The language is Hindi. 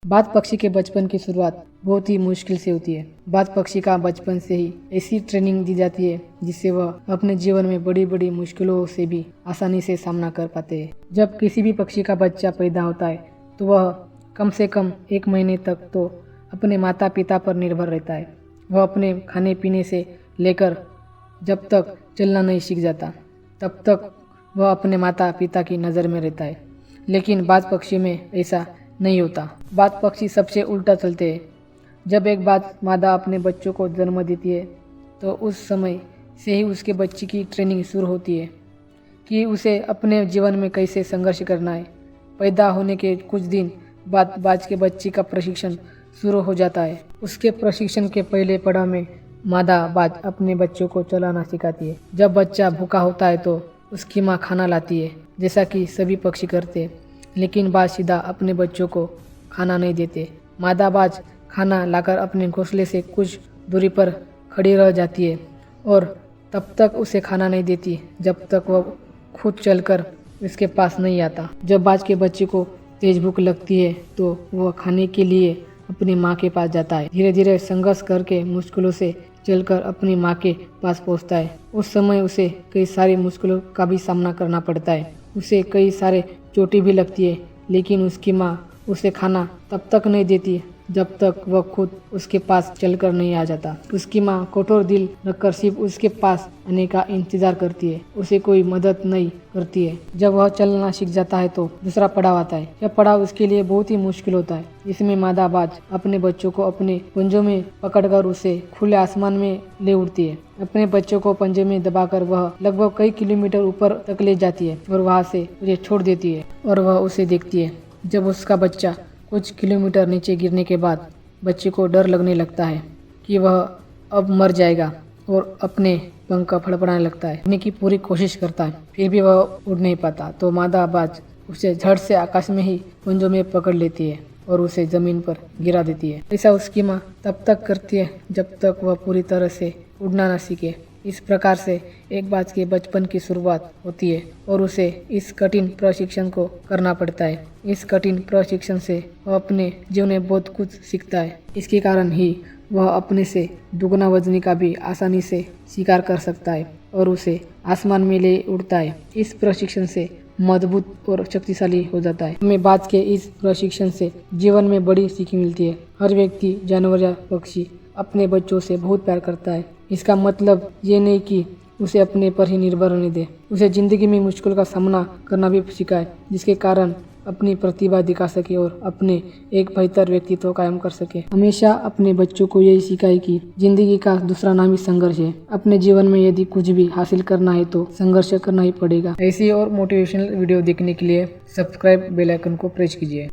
बाज पक्षी के बचपन की शुरुआत बहुत ही मुश्किल से होती है। बाज पक्षी का बचपन से ही ऐसी ट्रेनिंग दी जाती है जिससे वह अपने जीवन में बड़ी बड़ी मुश्किलों से भी आसानी से सामना कर पाते हैं। जब किसी भी पक्षी का बच्चा पैदा होता है तो वह कम से कम 1 महीने तक तो अपने माता पिता पर निर्भर रहता है। वह अपने खाने पीने से लेकर जब तक चलना नहीं सीख जाता तब तक वह अपने माता पिता की नज़र में रहता है। लेकिन बाज पक्षी में ऐसा नहीं होता। बाज पक्षी सबसे उल्टा चलते हैं। जब एक बाज मादा अपने बच्चों को जन्म देती है तो उस समय से ही उसके बच्चे की ट्रेनिंग शुरू होती है कि उसे अपने जीवन में कैसे संघर्ष करना है। पैदा होने के कुछ दिन बाद बाज के बच्चे का प्रशिक्षण शुरू हो जाता है। उसके प्रशिक्षण के पहले पड़ाव में मादा बाज अपने बच्चों को चलाना सिखाती है। जब बच्चा भूखा होता है तो उसकी माँ खाना लाती है, जैसा कि सभी पक्षी करते हैं। लेकिन बाज सीधा अपने बच्चों को खाना नहीं देते। मादा बाज खाना लाकर अपने घोंसले से कुछ दूरी पर खड़ी रह जाती है और तब तक उसे खाना नहीं देती जब तक वह खुद चलकर उसके पास नहीं आता। जब बाज के बच्चे को तेज भूख लगती है तो वह खाने के लिए अपनी माँ के पास जाता है। धीरे धीरे संघर्ष करके मुश्किलों से चलकर अपनी माँ के पास पहुँचता है। उस समय उसे कई सारी मुश्किलों का भी सामना करना पड़ता है। उसे कई सारे चोटें भी लगती है, लेकिन उसकी माँ उसे खाना तब तक नहीं देती जब तक वह खुद उसके पास चलकर नहीं आ जाता। उसकी माँ कठोर दिल रखकर सिर्फ उसके पास आने का इंतजार करती है, उसे कोई मदद नहीं करती है। जब वह चलना सीख जाता है तो दूसरा पड़ाव आता है। यह पड़ाव उसके लिए बहुत ही मुश्किल होता है। इसमें मादा बाज अपने बच्चों को अपने पंजों में पकड़कर उसे खुले आसमान में ले उड़ती है। अपने बच्चों को पंजे में दबाकर वह लगभग कई किलोमीटर ऊपर तक ले जाती है और वहां से उसे छोड़ देती है और वह उसे देखती है। जब उसका बच्चा कुछ किलोमीटर नीचे गिरने के बाद बच्चे को डर लगने लगता है कि वह अब मर जाएगा और अपने पंख फड़फड़ाने लगता है। उड़ने की पूरी कोशिश करता है, फिर भी वह उड़ नहीं पाता। तो मादा बाज उसे झट से आकाश में ही पंजों में पकड़ लेती है और उसे जमीन पर गिरा देती है। ऐसा उसकी माँ तब तक करती है जब तक वह पूरी तरह से उड़ना न सीखे। इस प्रकार से एक बाज के बचपन की शुरुआत होती है और उसे इस कठिन प्रशिक्षण को करना पड़ता है। इस कठिन प्रशिक्षण से वह अपने जीवन में बहुत कुछ सीखता है। इसके कारण ही वह अपने से दुगना वजनी का भी आसानी से शिकार कर सकता है और उसे आसमान में ले उड़ता है। इस प्रशिक्षण से मजबूत और शक्तिशाली हो जाता है। हमें बाज के इस प्रशिक्षण से जीवन में बड़ी सीख मिलती है। हर व्यक्ति, जानवर या पक्षी अपने बच्चों से बहुत प्यार करता है। इसका मतलब ये नहीं कि उसे अपने पर ही निर्भर रहने दे। उसे जिंदगी में मुश्किल का सामना करना भी सिखाए, जिसके कारण अपनी प्रतिभा दिखा सके और अपने एक बेहतर व्यक्तित्व कायम कर सके। हमेशा अपने बच्चों को यही सिखाए कि जिंदगी का दूसरा नाम ही संघर्ष है। अपने जीवन में यदि कुछ भी हासिल करना है तो संघर्ष करना ही पड़ेगा। ऐसी और मोटिवेशनल वीडियो देखने के लिए सब्सक्राइब बेल आइकन को प्रेस कीजिए।